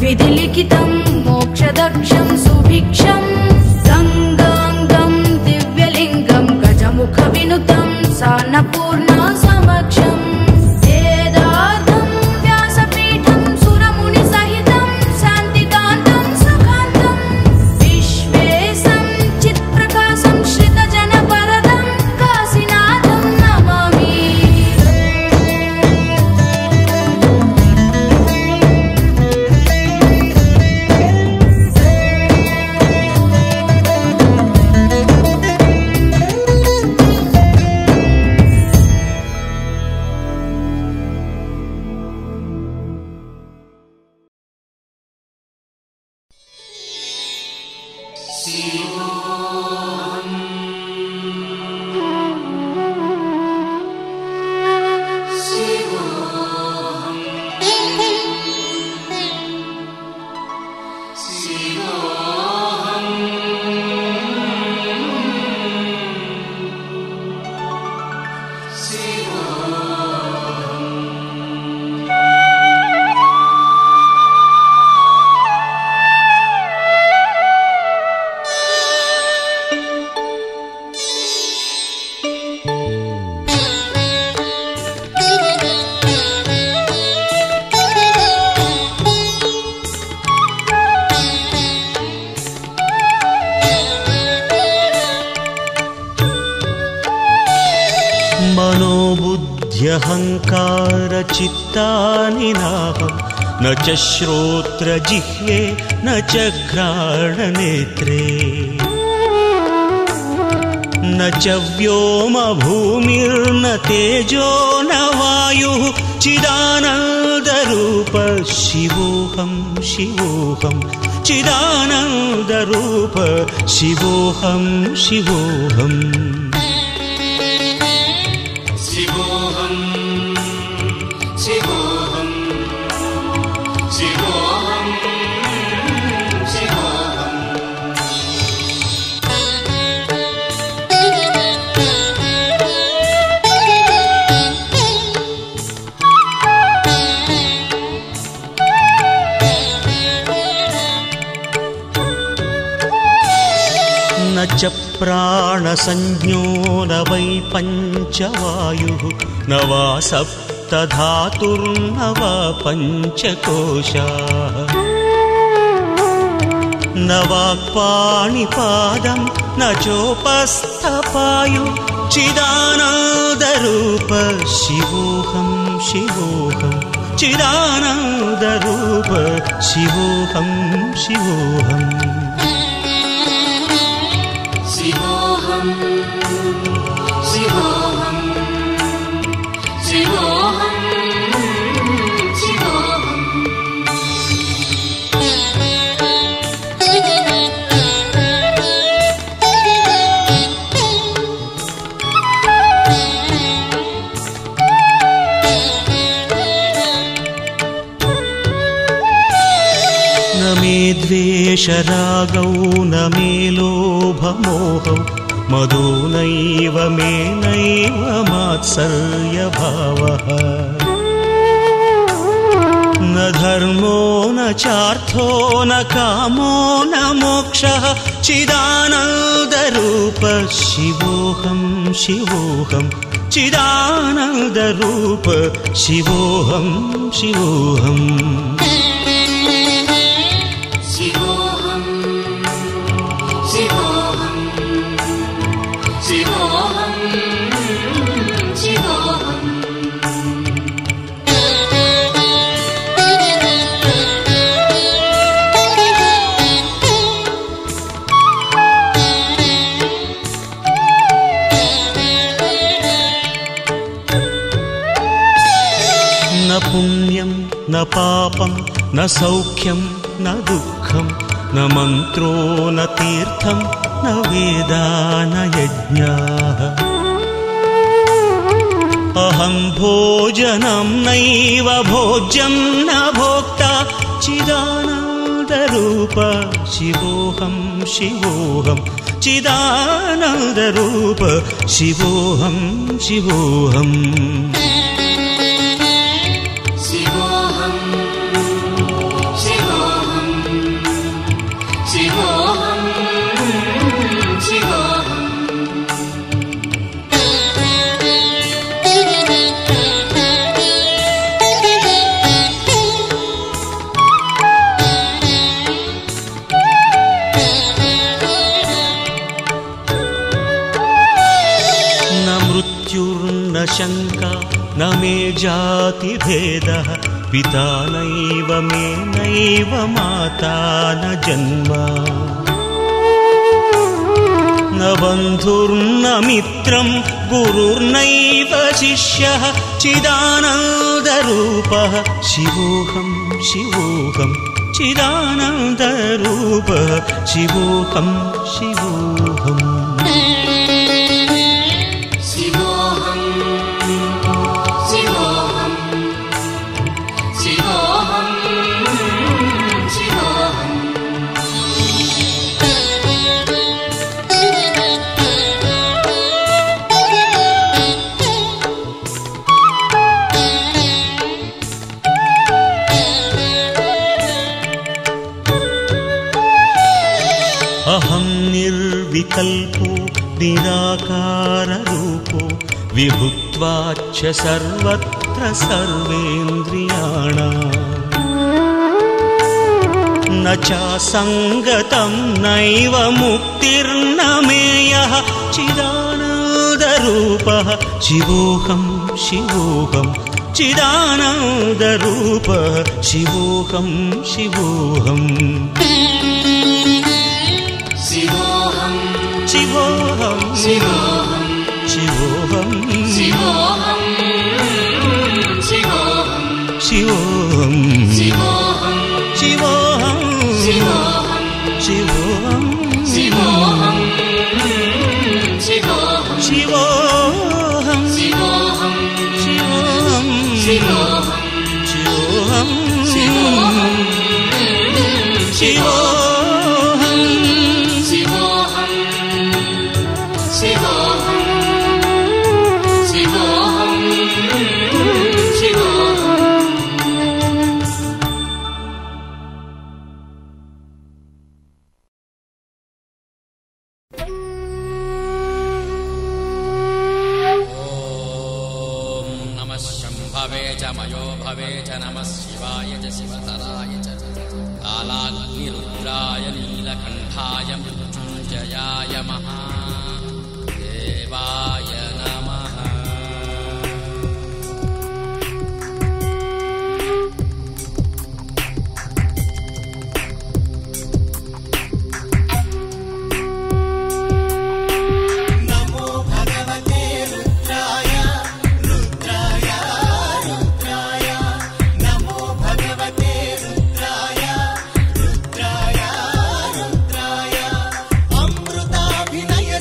विधिलिखितं मोक्षदक्षं सुभिक्षं गङ्गाङ्गं दिव्यलिङ्गं गजमुखविनुतं सान्नपूर्णा समक्षम् वेदार्थं व्यासपीठं सुरमुनिसहितं शान्तिकान्तं सुखान्तं विश्वेशं चित्प्रकाशं श्रितजनवरदं काशीनाथं नमामि। मनोबुद्ध्यहङ्कारचित्तानि नाहं न च श्रोत्रजिह्वे न च घ्राणनेत्रे न च व्योमभूमिर्न तेजो न वायुः चिदानन्दरूप शिवोऽहं शिवोऽहं चिदानन्दरूप शिवोऽहं शिवोऽहम् न च प्राणसंज्ञो न वै पञ्चवायुः न वा सप्तधातुर्न वा पञ्चकोशाः न वाक्पाणिपादं न चोपस्थपायुः चिदानन्दरूप शिवोऽहं शिवोऽहं चिदानन्दरूप शिवोऽहं शिवोऽहम् शिवोऽहं शिवोऽहं शिवोऽहं शिवोऽहम् न मे द्वेषरागौ न मे लोभमोहौ मदो नैव मे नैव मात्सर्यभावः न धर्मो न चार्थो न कामो न मोक्षः चिदानन्दरूप शिवोऽहं शिवोऽहं चिदानन्दरूप शिवोऽहं शिवोऽहम् शिवोऽहं शिवोऽहं शिवोऽहं शिवोऽहम् न पुण्यं न पापं न सौख्यं न दुःखं न मन्त्रो न तीर्थं न वेदा न यज्ञाः अहं भोजनं नैव भोज्यं न भोक्ता चिदानन्दरूप शिवोऽहं शिवोऽहं चिदानन्दरूप शिवोऽहं शिवोऽहम् शिवोऽहं शिवोऽहं न मे जातिभेदः पिता नैव मे नैव माता न जन्म न बन्धुर्न मित्रं गुरुर्नैव शिष्यः चिदानन्दरूपः शिवोऽहं शिवोऽहं चिदानन्दरूपः शिवोऽहं शिवोऽहम् अहं निर्विकल्पो निराकाररूपो विभुत्वाच्च सर्वत्र सर्वेन्द्रियाणाम् न चासङ्गतं नैव मुक्तिर्न मेयः चिदानन्दरूपः शिवोऽहं शिवोऽहं चिदानन्दरूपः शिवोऽहं शिवोऽहम् शिवोऽहं शिवोऽहं शिवोऽहं शिवोऽहं शिवोऽहं शिवोऽहं शिवोऽहं शिवोऽहं शिवोऽहं शिवोऽहं शिवोऽहं शिवोऽहं शिवोऽहं शिवोऽहं शिवोऽहं शिवोऽहं शिवोऽहं शिवोऽहं शिवोऽहं भवे च मयो भवे च नमः शिवाय च शिवतराय च कालाग्निरुद्राय नीलकण्ठाय मृत्युञ्जयाय महादेवाय नमः।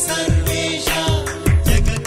सर्वेश जगत्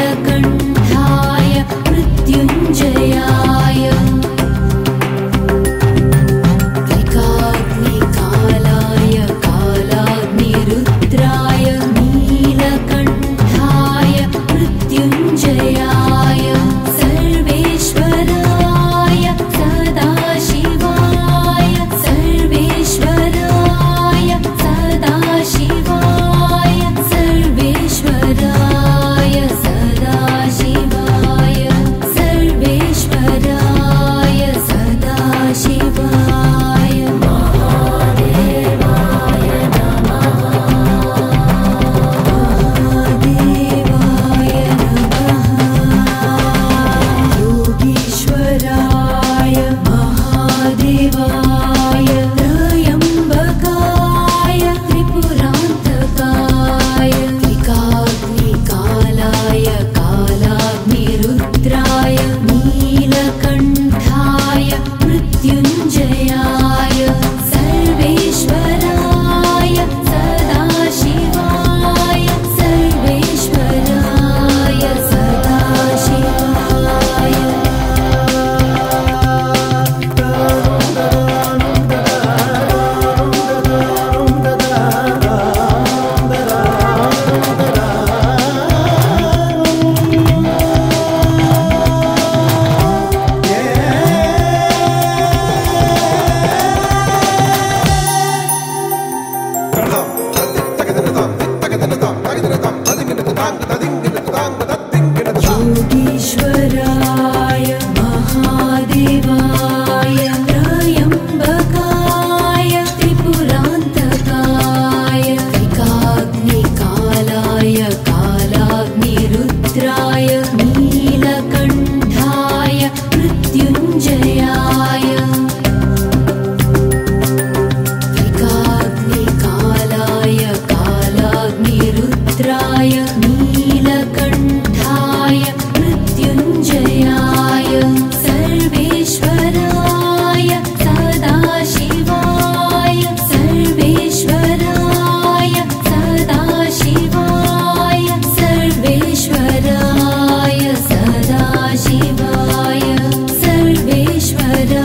नीलकण्ठाय मृत्युञ्जयाय विकाग्निकालाय कालाग्निरुद्राय नीलकण्ठाय मृत्युञ्जयाय सर्वेश्वराय सदाशिवाय सर्वेश्वराय सदाशिवाय सर्वेश्वराय सदाशिवाय सर्वेश्वराय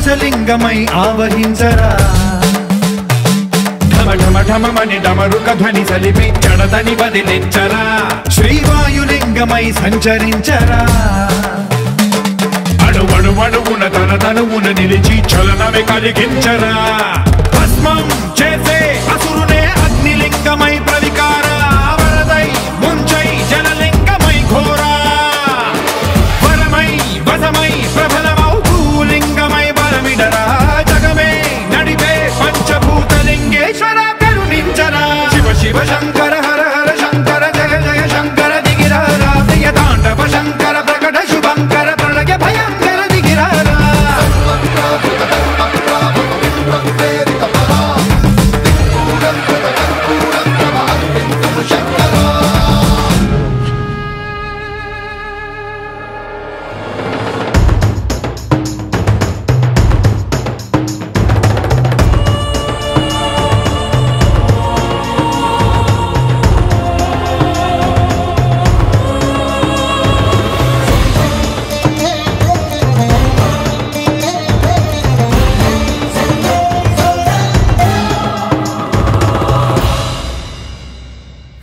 ఆకాశలింగమై ఆవహించరా ఢమఢమఢమని డమరుక ధ్వని సలిపి జడదని వదిలించరా శ్రీవాయులింగమై సంచరించరా అణువణువున తన తనువున నిలిచి చలనమే కలిగించరా భస్మం చేసే అసురునే అగ్నిలింగమై ప్రవికార వరదై ముంచై జలలింగమై ఘోరా వరమై వసమై ప్రబలమౌ భూలింగమై బలమిడరా జగమే నడిపే పంచభూతలింగేశ్వర కరుణించరా శివ శివ శంకర హర హర శంకర జయ జయ శంకర దిగిరారా ప్రియ తాండవ శంకర ప్రకట శుభంకర ప్రళయ భయంకర దిగిరారా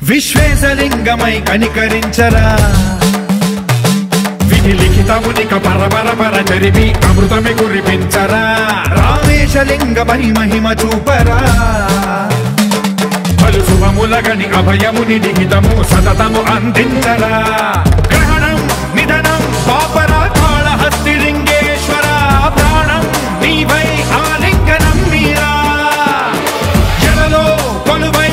విశ్వేశలింగమై కనికరించరా విధి లిఖితమునిక పరపర పర చరిపి అమృతమి కురిపించరా రామేశలింగమై మహిమ చూపరా పలు శుభములగని అభయముని లిఖితము సతతము అందించరా గ్రహణం నిధనం పాపరా కాళహస్తిలింగేశ్వర ప్రాణం నీవై ఆలింగనం మీరా జలలో కొలువై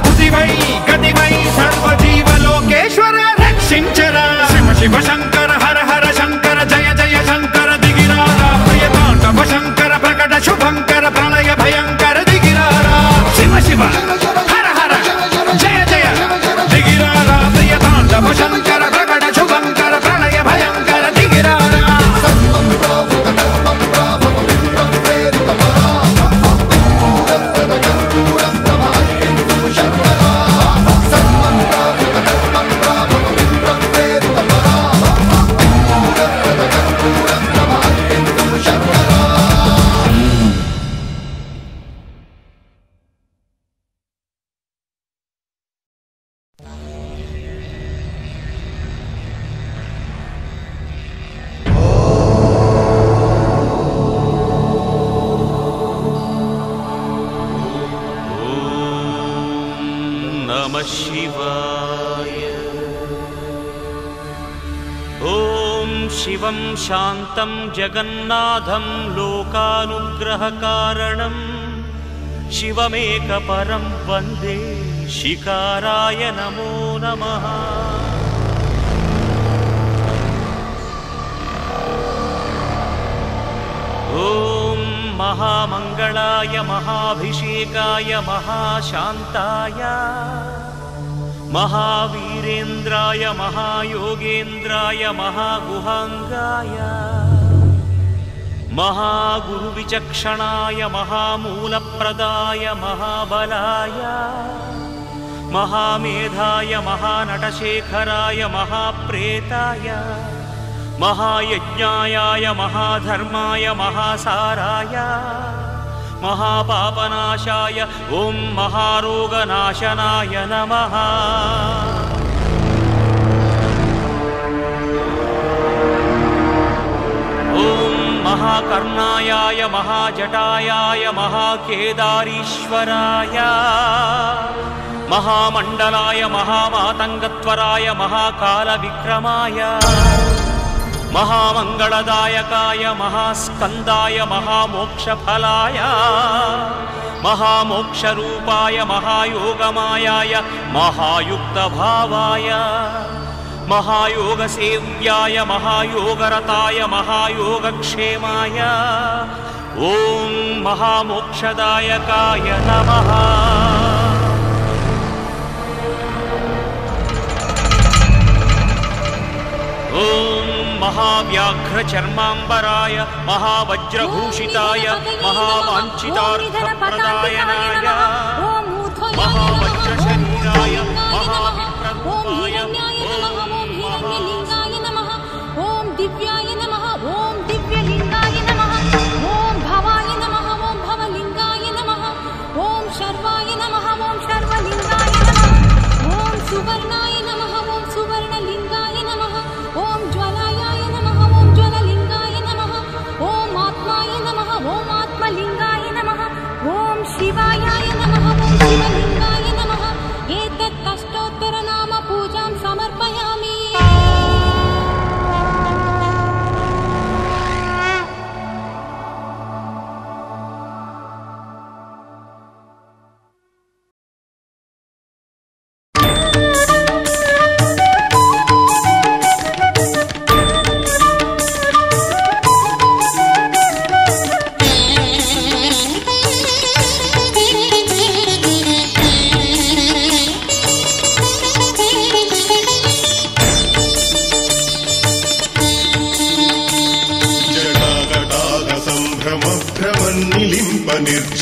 తుదివై గతివై సర్వజీవలోకేశ్వర రక్షించరా శివ శివ శంకర హర హర శంకర జయ జయ శంకర దిగిరారా ప్రియ తాండవ శంకర ప్రకట శుభంకర ప్రళయ భయంకర దిగిరారా శివ శివ హర హర జయ జయ దిగిరారా ప్రియ తాండవ శంకర ప్రకట శుభంకర ప్రళయ భయంకర దిగిరారా शिवं शान्तं जगन्नाथं लोकानुग्रहकारणं शिवमेकपरं वन्दे शिकाराय नमो नमः। ॐ महामङ्गलाय महाभिषेकाय महाशान्ताय महावीरेन्द्राय महायोगेन्द्राय महागुहांगाय महागुरुविचक्षणाय महामूलप्रदाय महाबलाय महामेधाय महानटशेखराय महाप्रेताय महायज्ञाय महाधर्माय महासाराय महापापनाशाय ओं महारोगनाशनाय नमः। ओं महाकर्णायाय महाजटायाय महाकेदारीश्वराय महामण्डलाय महामातङ्गत्वराय महाकालविक्रमाय महामंगलदायकाय महास्कंदाय महामोक्षफलाय महामोक्षरूपाय महायोगमायाय महायुक्तभावाय महायोगसेव्याय महायोगरताय महायोगक्षेमाय ओं महामोक्षदायकाय नमः। ओं महाव्याघ्रचर्माम्बराय महावज्रभूषिताय महावाञ्छितार्थप्रदायनाय महावज्रशरीराय महाविप्ररूपाय ओं दिव्याय नमः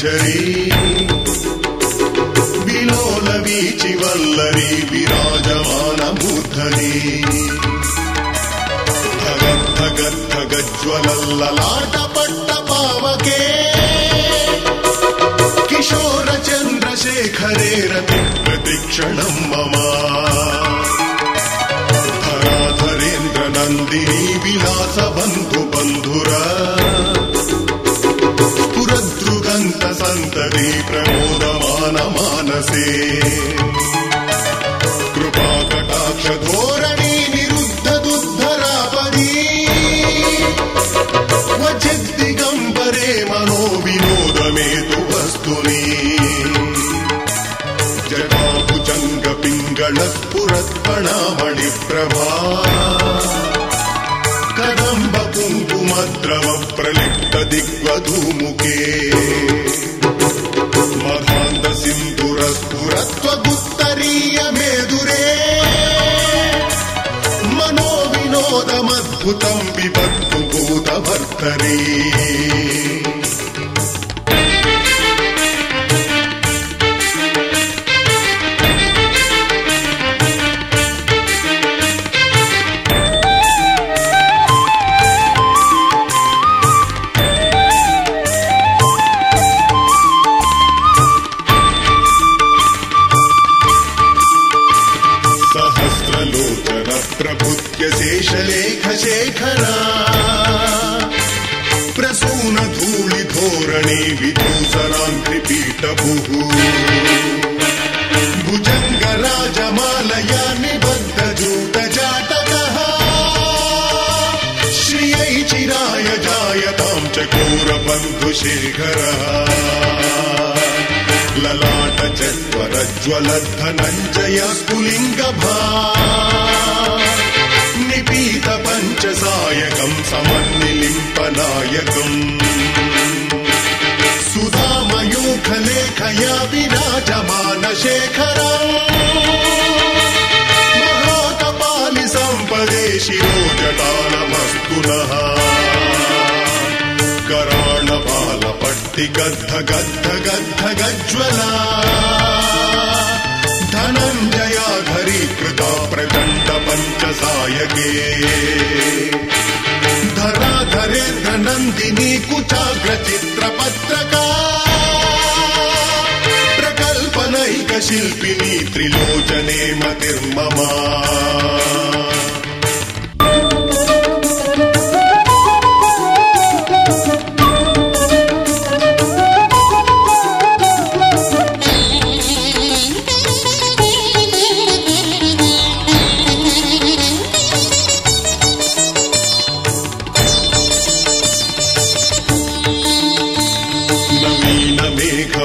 నిర్ఝరీ విలోల వీచి వల్లరీ విరాజమాన మూర్ధని ధగద్ధగద్ధగజ్వలల్లలాట పట్ట పావకే కిశోర చంద్రశేఖరే రతి ప్రతిక్షణం మమ ధరాధరేంద్ర నందిని విలాస బంధు బంధుర పురద్రుగంత సంతతి ప్రమోదమాన మానసే కృపా కటాక్ష ధోరణి నిరుద్ధ దుద్ధరాపదీ వచిద్దిగంబరే మనో వినోదమేతు వస్తుని జటాభుజంగ పింగళ స్ఫురత్పణామణి ప్రభా కదంబ కుంకుమద్రవ ప్రలిప్త దిగ్వధూముఖే మధాంత సింధుర స్ఫురత్వగుత్తరీయ మేదురే మనో వినోదమద్భుతం విపత్తు భూతభర్తరీ प्रभुत्य शेषलेख शेखरा प्रसून धूलि धोरणे विधूसराङ्घ्रिपीठभुः भुजङ्ग राजमालया निबद्ध जूटजाटकः श्रियै चिराय जायतां चकोरबन्धुशेखरः ललाट चत्वरज्वलद्धनञ्जय स्फुलिङ्गभा निपीत पञ्चसायकं समन्निलिम्पनायकम् सुधामयूखलेखया विराजमान शेखरम् महाकपालि सम्पदे शिरोजटालमस्तु नः कराणबालपट्टि गद्ध गद्ध गद्ध गज्ज्वला धनञ्जया घरीकृता प्रचण्ड पञ्चसायके धराधरेन्द्र नन्दिनी कुचाग्र चित्रपत्रका प्रकल्पनैक शिल्पिनी त्रिलोचने मतिर्ममा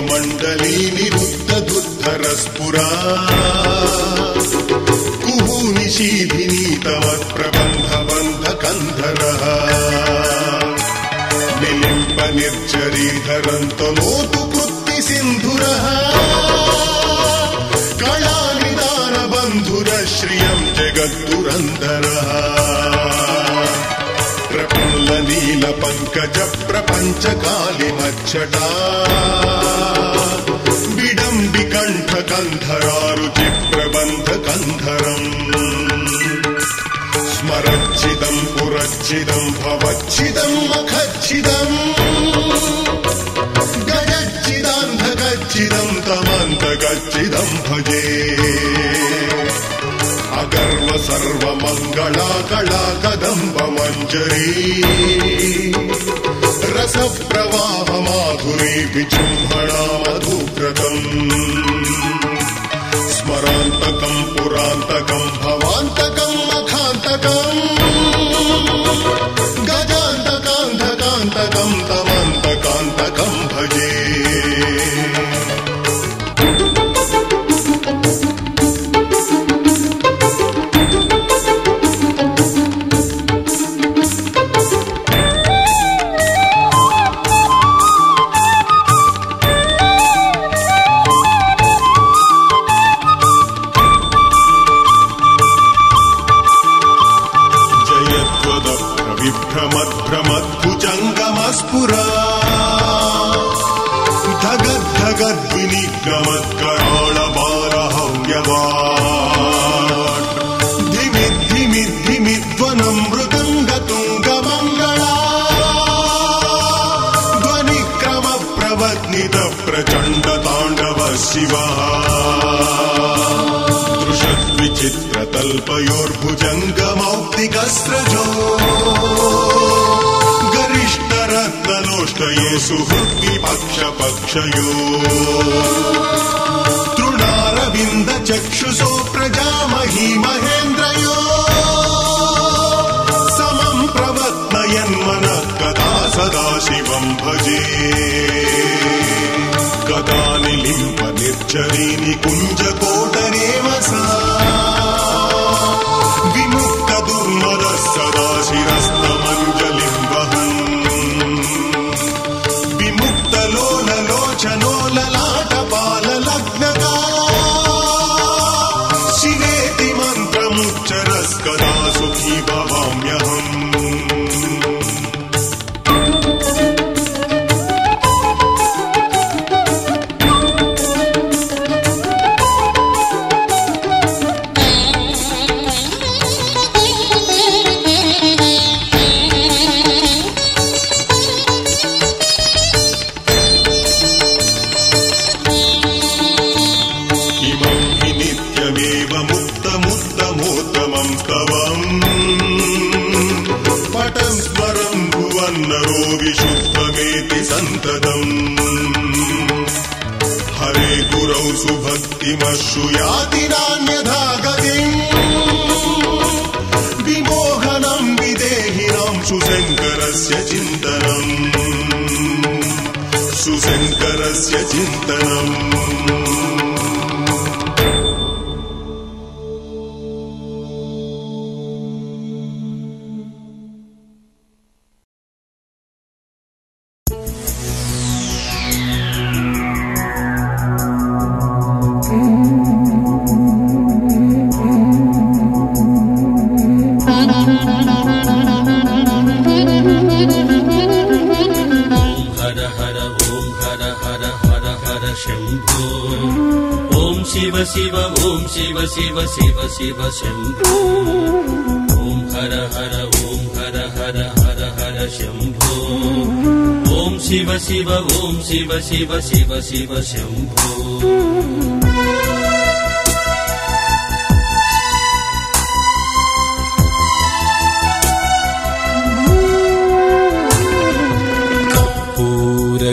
मंडली निरुद्ध दुद्धरस्पुरा कुहूनिशीधिनी तव प्रबन्ध बन्ध कन्धरः निलिम्प निर्जरीधरन्तनोतु कृत्ति सिन्धुरः कलानिदान बन्धुर श्रियं जगद्दुरन्धरः प्रफुल्ल नील पंकज प्रपंच कालिमच्छटा विडम्बि कंठ कंधरारुचि प्रबंध कंधरम् स्मरच्छिदं पुरच्छिदं भवच्छिदं मखच्छिदं गजच्छिदान्धकच्छिदं तमन्तकच्छिदं भजे अगर्व सर्वमङ्गला कला कदम्ब मञ्जरी रस प्रवाह माधुरी विजृम्भणा मधुव्रतम् स्मरान्तकं पुरान्तकं भवान्तकं मखान्तकम् गजान्तकान्धकान्तकं तमन्तकान्तकं भजे विभ्रमद्भ्रमद्भुजङ्गमस्फुरा विद्गमत्कराळ बालहव्यवाट् धिमिद्धिमिद्धिमिध्वनं मृदङ्गतुङ्गमङ्गला ध्वनिक्रमप्रवत्नित प्रचण्डताण्डव शिवः दृशद्विचित्रतल्पयोर्भुजङ्गमौक्तिकस्रजो गरिष्ठरत्नलोष्टये सुहृद्विपक्षपक्षयो तृणारविन्दचक्षुषो प्रजामही महेन्द्रयो समं प्रवत्नयन्मनः कदा सदा शिवं भजे कदा निलिम्प निर्झरीनि कुञ्जकोटरेव सा विमुक्त दुर्मदः सदा शिरस्तमञ्जलिं वहन् विमुक्तलोललोचनो ललाटपाललग्नगा शिवेति मन्त्रमुच्चरस्कदा सुखी भवाम्यहम् विशुद्धमेति सन्ततम् हरे गुरौ सुभक्तिमश्रुयाति नान्यथा गतिम् विमोहनं विदेहिनां सुशङ्करस्य चिन्तनम् शिव ओम शिव शिव शिव शिव शंभो ओम हर हर हर हर शंभो ओम शिव शिव ओम शिव शिव शिव शिव शंभो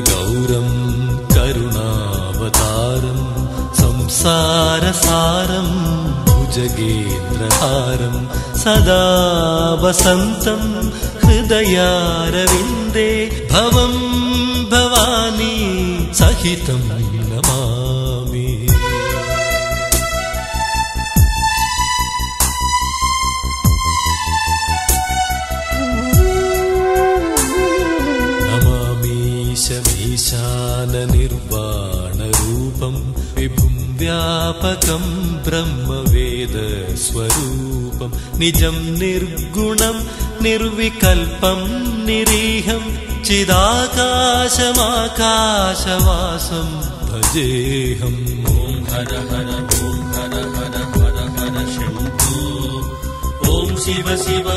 गौरं करुणावतारं संसारसारं भुजगेन्द्रहारं सदा वसन्तं हृदयारविन्दे भवं भवानी सहितं नमामि। ईशाननिर्वाणरूपं विभुं व्यापकं ब्रह्मवेदस्वरूपं निजं निर्गुणं निर्विकल्पं निरीहं चिदाकाशमाकाशवासं भजेऽहम्। ॐ हर हर शम्भो ॐ शिव शिव ॐ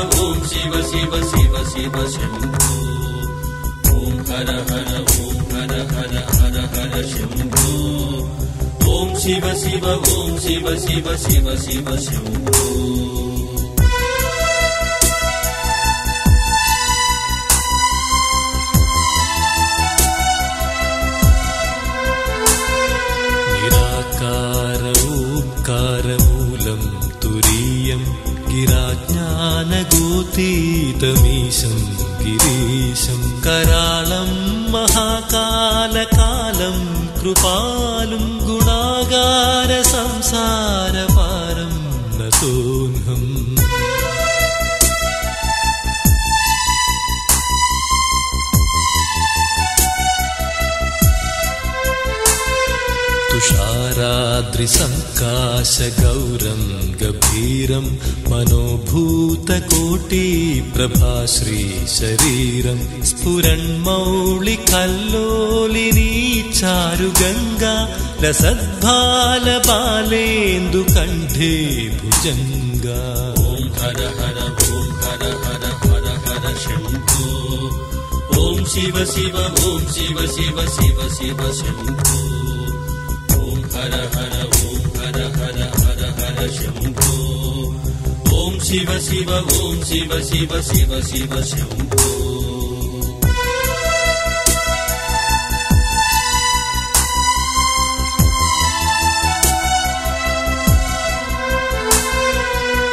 शिव शिव शिव शिव शम्भो ॐ हर हर शम्भो ॐ शिव शिव ॐ शिव शिव शिव शिव शम्भो। निराकार ओंकारमूलं तुरीयं गिराज्ञानगोतीतमीशं गिरीशं करालं महाकालकालं कृपालुं गुणागार संसारपारं नतोऽहम्। నీలాద్రిసంకాశగౌరం గభీరం మనోభూతకోటి ప్రభాశ్రీ శరీరం స్ఫురన్మౌళికల్లోలినీ చారుగంగా రసద్భాలబాలేందు కంఠే భుజంగా. ఓం హర హర ఓం హర హర హర హర శంభో. ఓం శివ శివ ఓం శివ శివ శివ శివ శంభో. ఓం హర హర ఓం హర హర హర హర శంభో. ఓం శివ శివ ఓం శివ శివ శివ శివ శంభో.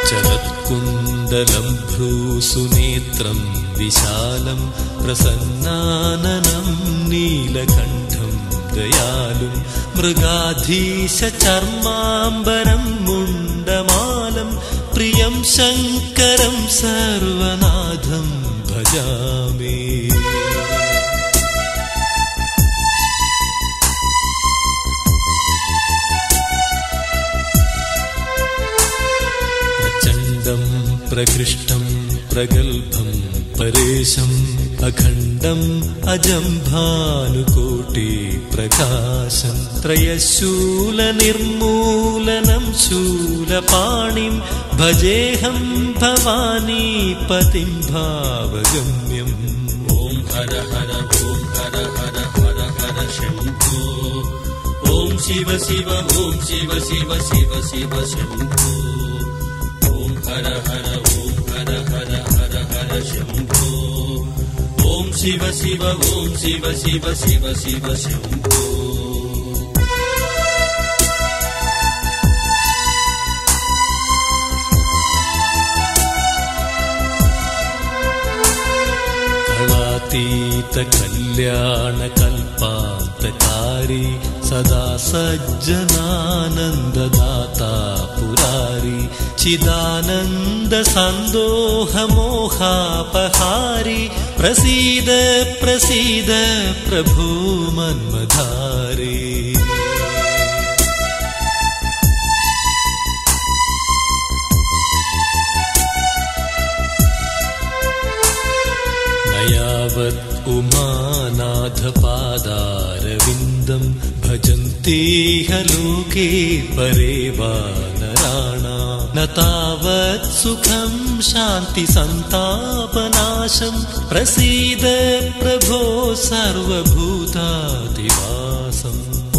చరత్కుండలం భ్రూసునేత్రం విశాలం ప్రసన్నాననం నీలకంఠం దయాళుం మృగాధీశ చర్మాంబరం ముండమాలం ప్రియం శంకరం సర్వనాథం భజామి. ప్రచండం ప్రకృష్టం ప్రగల్భం పరేశం అఖండం అజం భానుకోటి ప్రకాశం త్రయశూల నిర్మూలనం శూలపాణిం భజేహం భవానీ పతిం భావగమ్యం. ఓం హర హర ఓం హర హర హర హర శంభో. ఓం శివ శివ ఓం శివ శివ శివ శివ శంభో. ఓం హర హర ఓం హర హర హర హర శంభో. ఓం శివ శివ ఓం శివ శివ శివ శివ శంభో. కళాతీత కళ్యాణ కల్పాంతకారి సదా సజ్జనానందదాతా పురారి చిదానంద సందోహ మోహాపహారి ప్రసీద ప్రసీద ప్రభో మన్మధారి. నయావత్ ఉమానాథ పాదారవిందం భజంతేహ లోకే పరే వానరాణా న తావత్ సుఖం శాంతి సంతాపనాశం ప్రసీద ప్రభో సర్వభూతాదివాసం.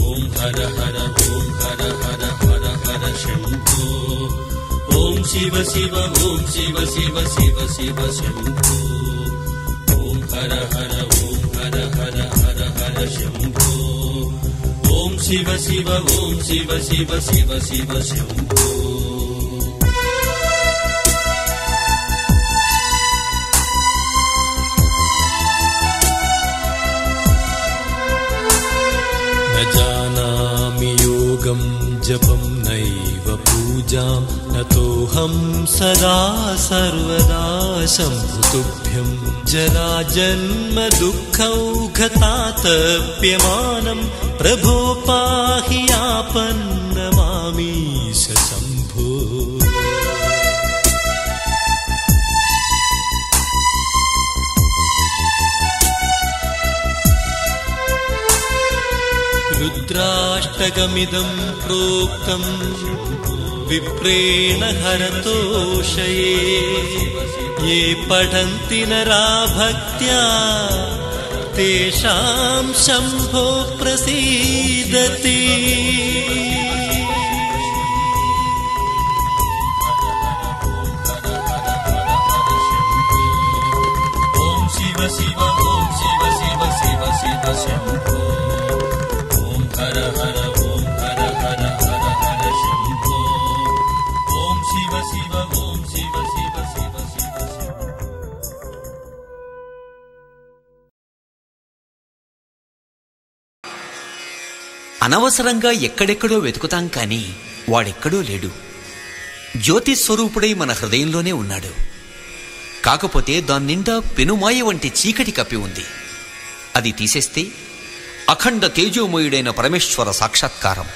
ఓం హర హర ఓం హర హర హర హర శంభో. ఓం శివ శివ ఓం శివ శివ శివ శివ శంభో. ఓం హర హర ఓం హర హర హర హర శంభో. ఓం శివ శివ ఓం శివ శివ శివ శివ శంభో. న జానామి యోగం జపం నైవ పూజాం నతోహం సదా సర్వదా శంభుతుభ్యం. జరా జన్మ దుఃఖౌఘతాతప్యమానం ప్రభో పాహి ఆపన్నమామీశ శంభో. రుద్రాష్టకమిదం ప్రోక్తం విప్రేణ హరతోషయే ये पठन्ति नरा भक्त्या तेषां शम्भो प्रसीदति. ఓం శివ శివ ఓం శివ శివ శివ శివ శంభో. ఓం హర హర ఓం హర హర హర హర శంభో. ఓం శివ శివ ఓం శివ శివ శివ శివ శంభో. అనవసరంగా ఎక్కడెక్కడో వెతుకుతాం కానీ వాడెక్కడో లేడు. జ్యోతిస్వరూపుడై మన హృదయంలోనే ఉన్నాడు. కాకపోతే దాన్నిండా పెనుమాయ వంటి చీకటి కప్పి ఉంది. అది తీసేస్తే అఖండ తేజోమయుడైన పరమేశ్వర సాక్షాత్కారం.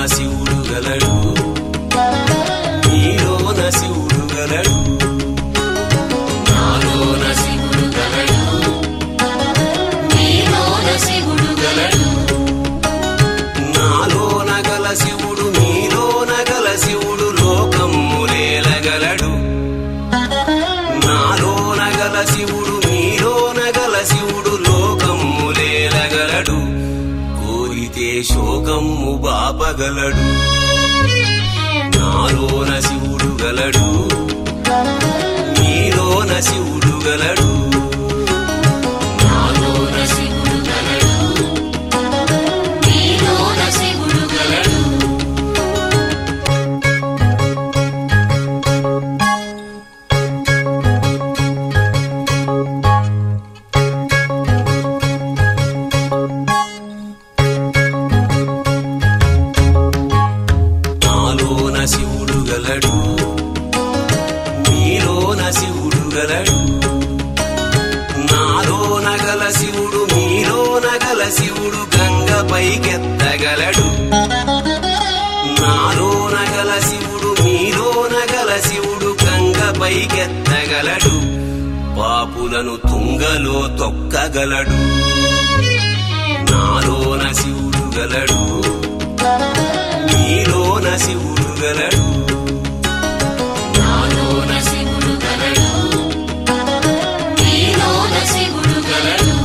శివుడు గలడు నీలోన శివుడు గలడు నాలోన శివుడు గలడు నీలోన శివుడు గలడు నాలోన గల శివుడు నీలోన గల శివుడు లోకమ్ములేలగలడు నాలోన గల శివుడు నీలోన గల శివుడు లోకమ్ములేలగలడు కోరితే శోకమ్ము బాపగలడు నాలోన శివుడు గలడు నీలోన శివుడు గలడు నాలోన శివుడు గలడు నీలోన శివుడు గలడు నాలోన శివుడు గలడు నీలోన శివుడు గలడు నాలోన గల శివుడు నీలోన గల శివుడు గంగ పైకెత్తగలడు నాలోన గల శివుడు నీలోన గల శివుడు గంగ పైకెత్తగలడు పాపులను తుంగలో తొక్కగలడు నాలోన శివుడు గలడు నీలోన శివుడు గలడు నాలోన శివుడు గలడు నీలోన శివుడు గలడు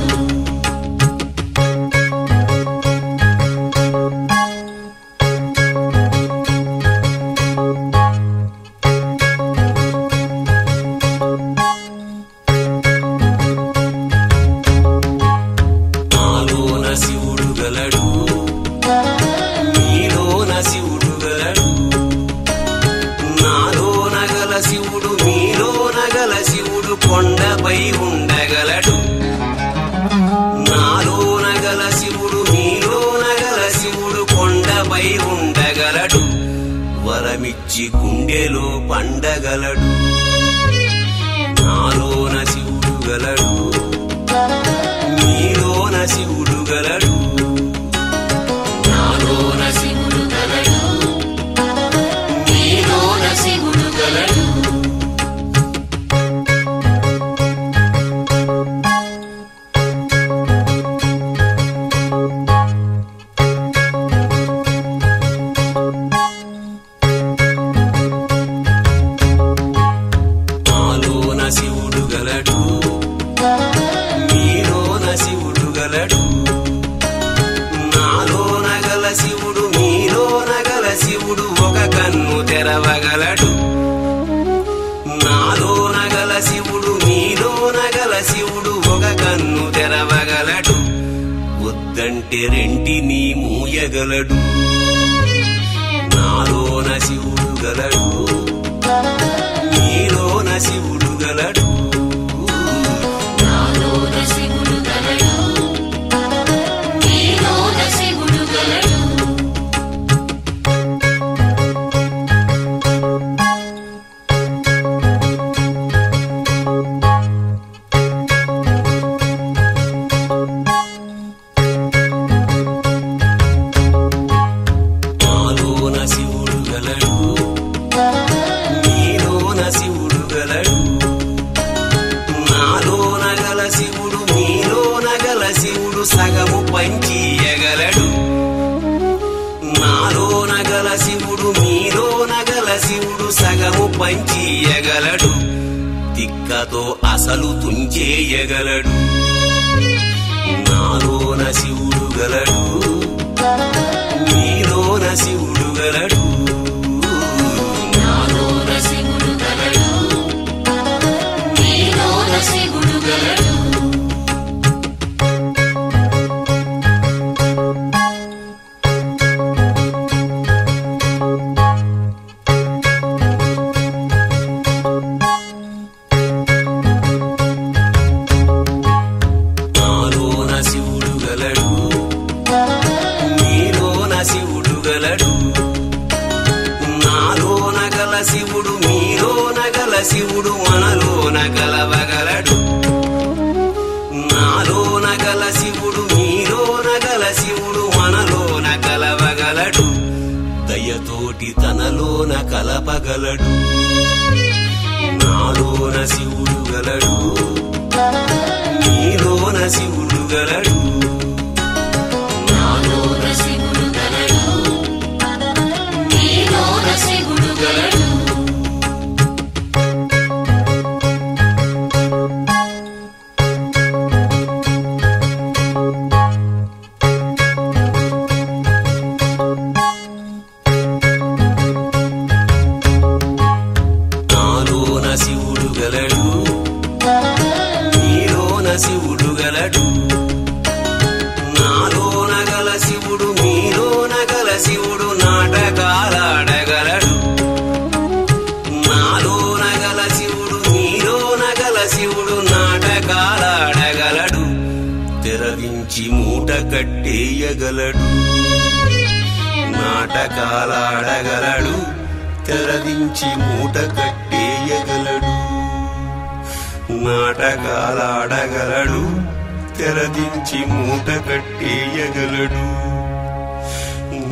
నాలోన శివుడు గలడు నీలోన శివుడు గలడు నాలోన గల శివుడు నీలోన గల శివుడు కొండపై ఉండగలడు నాలోన గల శివుడు నీలోన గల శివుడు కొండపై ఉండగలడు వరమిచ్చి గుండెలో పండగలడు నాలోన శివుడు గలడు నీలోన శివుడు గలడు నాలోన శివుడు గలడు నీలోన శివుడు గలడు నాలోన శివుడు గలడు నీలోన శివుడు గలడు నాలోన గల శివుడు నీలోన గల శివుడు ఒక కన్ను తెరవగలడు నాలోన గల శివుడు నీలోన గల శివుడు ఒక కన్ను తెరవగలడు వద్దంటే రెంటిని మూయగలడు నాలోన శివుడు గలడు నీలోన శివుడు గలడు నాలోన శివుడు గలడు నీలోన శివుడు గలడు నాలోన శివుడు గలడు నీలోన శివుడు గలడు నాలోన గల శివుడు నీలోన గల శివుడు సగము పంచియగలడు నాలోన గల శివుడు నీలోన గల శివుడు సగము పంచియగలడు తిక్కతో అసలు తుంచేయగలడు నాలోన శివుడు గలడు నీలోన శివుడు గలడు నాలోన శివుడు గలడు నీలోన శివుడు గలడు నాలోన శివుడు గలడు నీలోన శివుడు గలడు నాలోన గల శివుడు నీలోన గల శివుడు మనలోన కలవగలడు నాలోన గల శివుడు నీలోన గల శివుడు మనలోన కలవగలడు దయతోటి తనలోన కలపగలడు. నాలోన శివుడు గలడు, నీలోన శివుడు గలడు. నాలోన శివుడు గలడు, నీలోన శివుడు గలడు. శివుడు గలడు, నాలోన గల శివుడు మీలోన గల శివుడు నాటకాలాడగలడు. నాలోన గల శివుడు మీలోన గల శివుడు నాటకాలాడగలడు. తెరవించి మూట కట్టేయగలడు, నాటకాలాడగలడు. తెరవించి మూట కట్టేయగలడు, నాటకాలాడగలడు. తెరదించి మూట కట్టేయగలడు,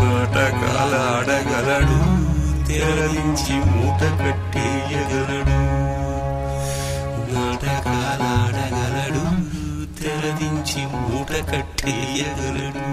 నాటకాలాడగలడు. తెరదించి మూట కట్టేయగలడు, నాటకాలాడగలడు. తెరదించి మూట కట్టేయగలడు.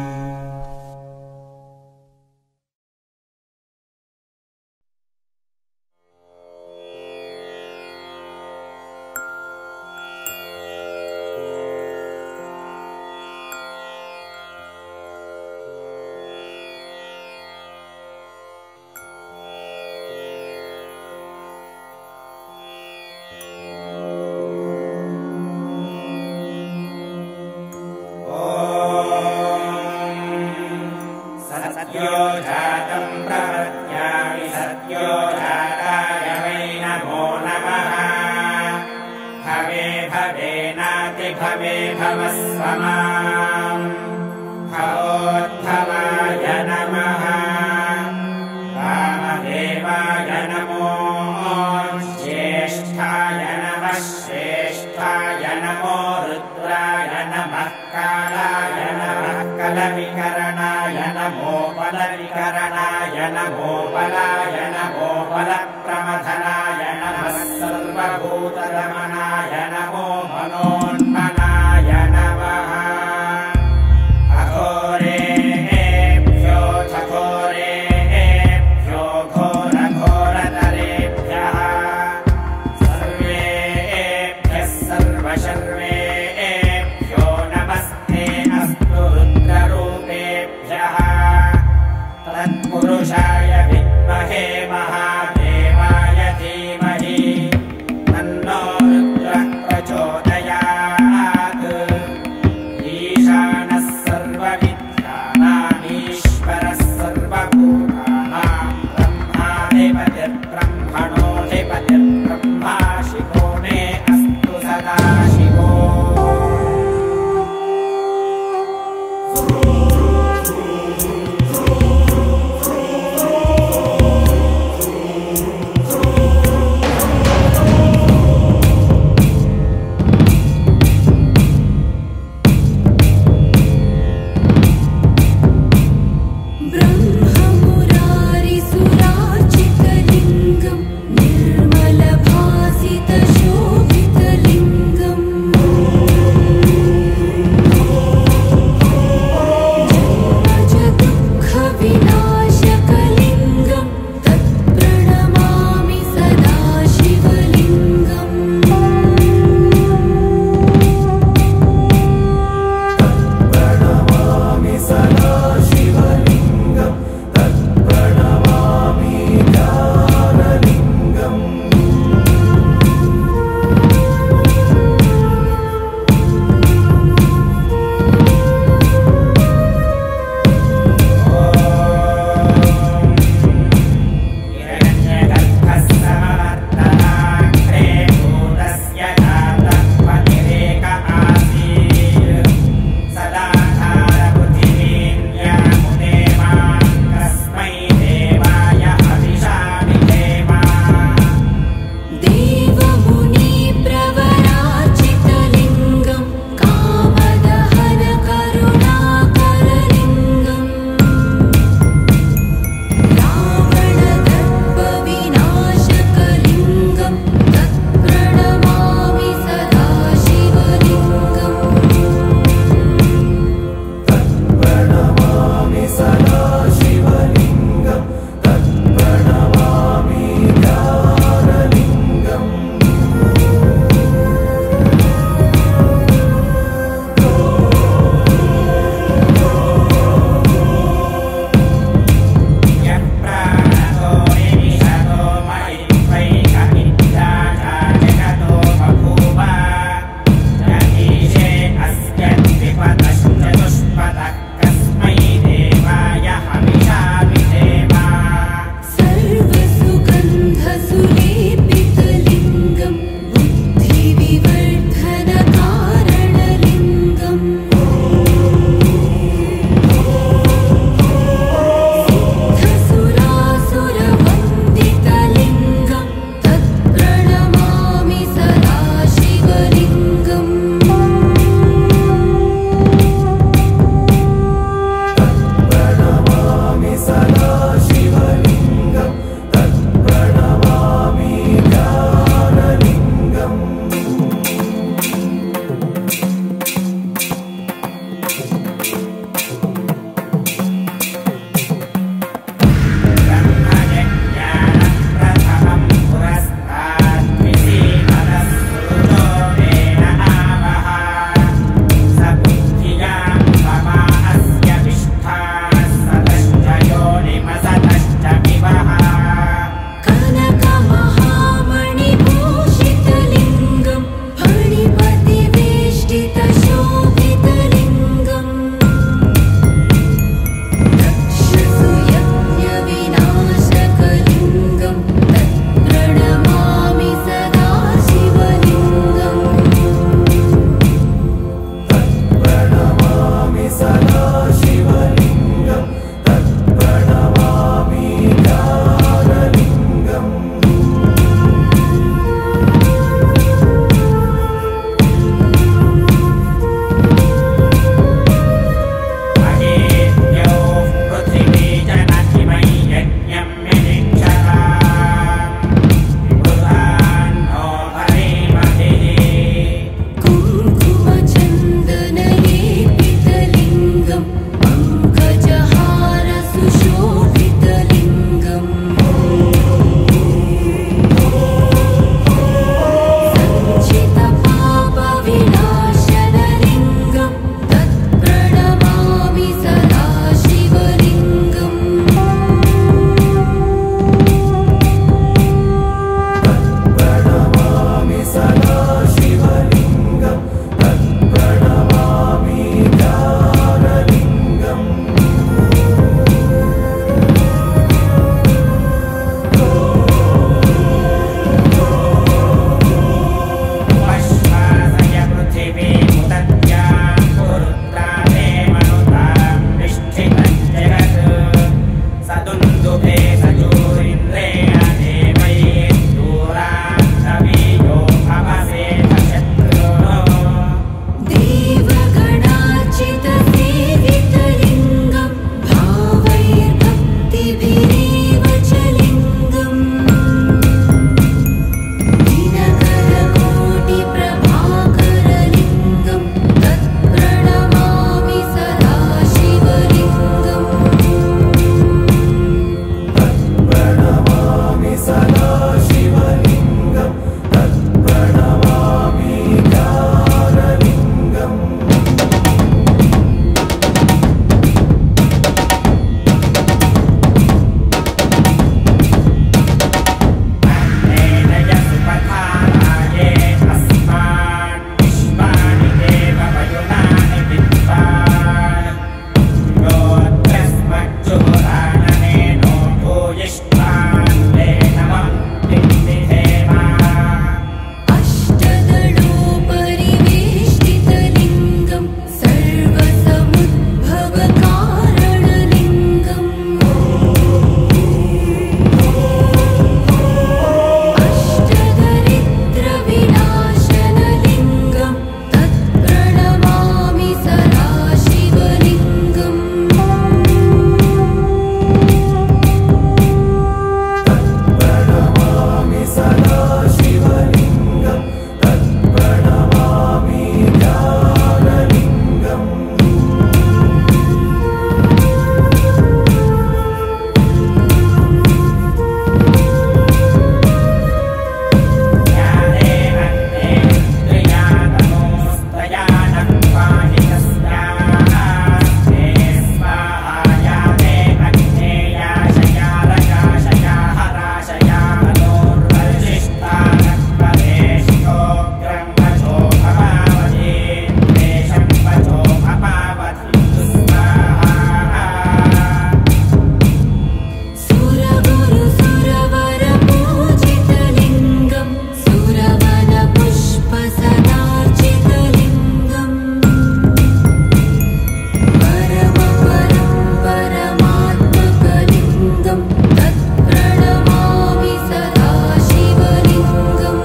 तत्प्रणमामि सदा शिवलिङ्गम्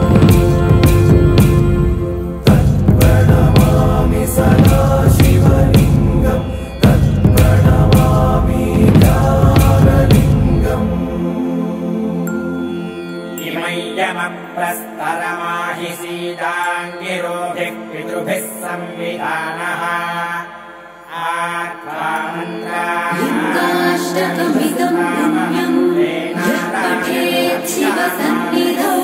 तत्प्रणमामि सदा शिवलिङ्गम् तत्प्रणमामि ज्ञानलिङ्गम् इमय्यमप्रस्तरमाहि सीताङ्गिरोभिः पितृभिः संविधानः लिङ्गाष्टकमिदं पुण्यं यः पठेत् शिवसन्निधौ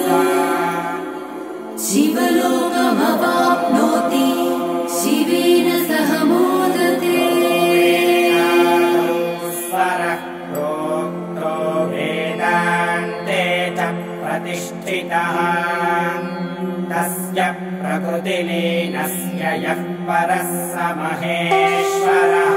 शिवलोकमवाप्नोति शिवेन सह मोदते स्वरः प्रोक्तो वेदान्ते च प्रतिष्ठितः तस्य प्रकृतिलीनस्य यः परः स महेश्वरः